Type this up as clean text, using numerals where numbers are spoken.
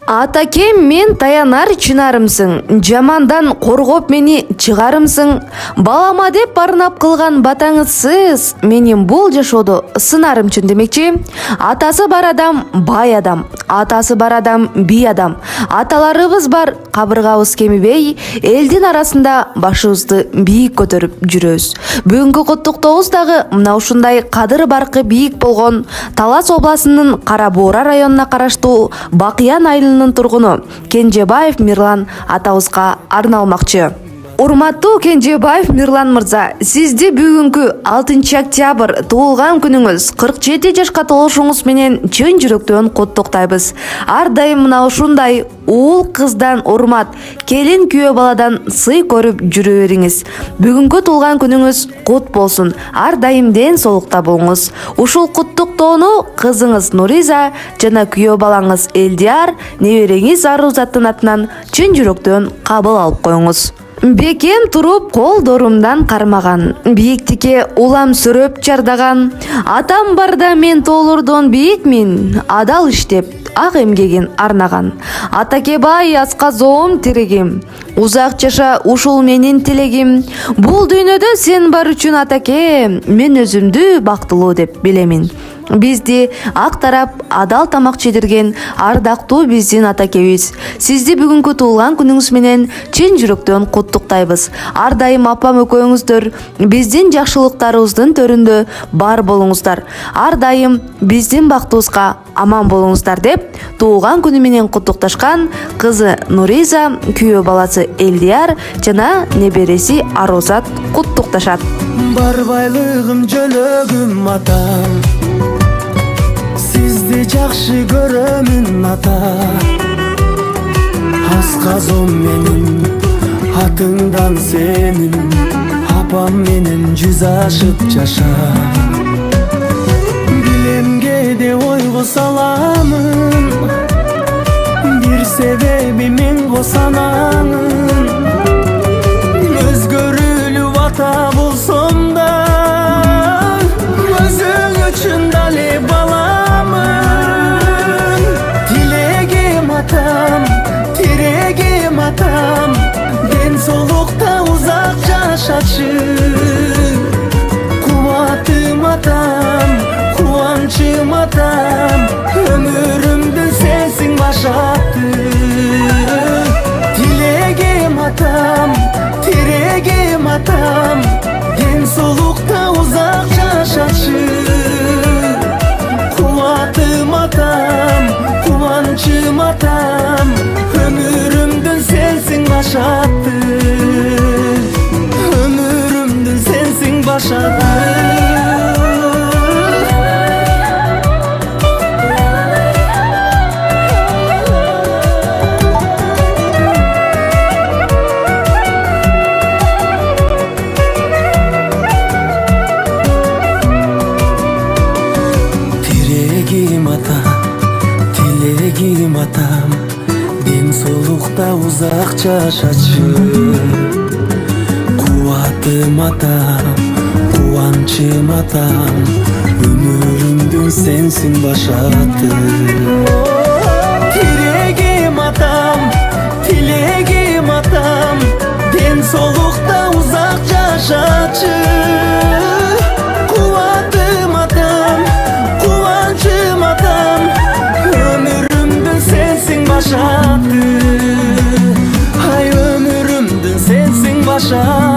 Атакем, мен таянар чынарымсың, жамандан коргоп мени чыгарымсың. Балама деп барнап кылган батаңызсыз, менин бул жашоодо сынарымчын демекчи. Атасы бар адам бай адам, атасы бар адам бий адам. Аталарыбыз бар, кабыргабыз кемибей, элдин арасында башыбызды бийик көтөрүп жүрөбүз. Бүгүнкү куттуктообуз дагы мына ушундай кадыры баркы бийик болгон Талас областынын Кара Буура районуна караштуу Бакыян айылынын тургуну Кенжебаев Мирлан атабызга арналмакчы. Урматтуу Кенжебаев Мирлан мырза, сизди бүгүнкү 6 октябрь туулган күнүңүз 47 жашка толушуңуз менен чын жүрөктөн куттуктайбыз. Ар дайым мына ушундай уул кыздан урмат, келин күйөө баладан сый көрүп жүрө бериңиз. Бүгүнкү туулган күнүңүз кут болсун. Ар дайым ден соолукта болуңуз. Ушул куттуктоону кызыңыз Нуриза жана күйөө балаңыз Элдияр, небереңиз Арузаттын атынан чын жүрөктөн кабыл алып коюңуз. Бекем туруп колдорумдан кармаган, бийиктикке улам сүрөп чардаган. Атам барда мен тоолордон бийикмин, адал иштеп ак эмгегин арнаган. Атаке бай асказоом тирегим, узак жаша ушул менин тилегим. Бул дүйнөдө сен бар үчүн атаке, мен өзүмдү бактылуу деп билемин. Бизди ак тарап адал тамак чедирген ардактуу биздин атакебиз. Сизди бүгүнкү туулган күнүңүз менен чын жүрөктөн куттуктайбыз. Ар дайым апам экөөңүздөр биздин жакшылыктарыбыздын төрүндө бар болуңуздар. Ар дайым биздин бактыбызга аман болуңуздар деп туулган күнү менен куттукташкан кызы Нуриза, күйөө баласы Элдияр жана небереси Арузат куттукташат. Бар байлыгым жөлөгүм атам, сизди жакшы көрөмүн ата. Асказом менин атыңдан сенин, апам менен жүз ашып жаша. Билемге де ойго саламын, бир себеби мен босанамын. Өзгөрүлүп ата болсом да, өзүң үчүн дали баламын. Тилегим атам, тирегим атам, ден соолукта узак жашачы. Кубатым атам, кубанчым атам, өмүрүмдүн сенсиң башаты. Тилегим атам, тирегим атам, ден соолукта узак жашачы. Кубатым атам, кубанчым атам, өмүрүмдүн сенсиң башаты. Өмүрүмдүн сенсиң башаты. Тилегим атам, ден соолукта узак жашачы. Кубатым атам, кубанчым атам, өмүрүмдүн сенсиң башаты. Тирегим атам, тилегим атам, ден соолукта узак жашачы. Кубатым атам, кубанчым атам, өмүрүмдүн сенсиң башаты. Ай, өмүрүмдүн сенсиң башаты.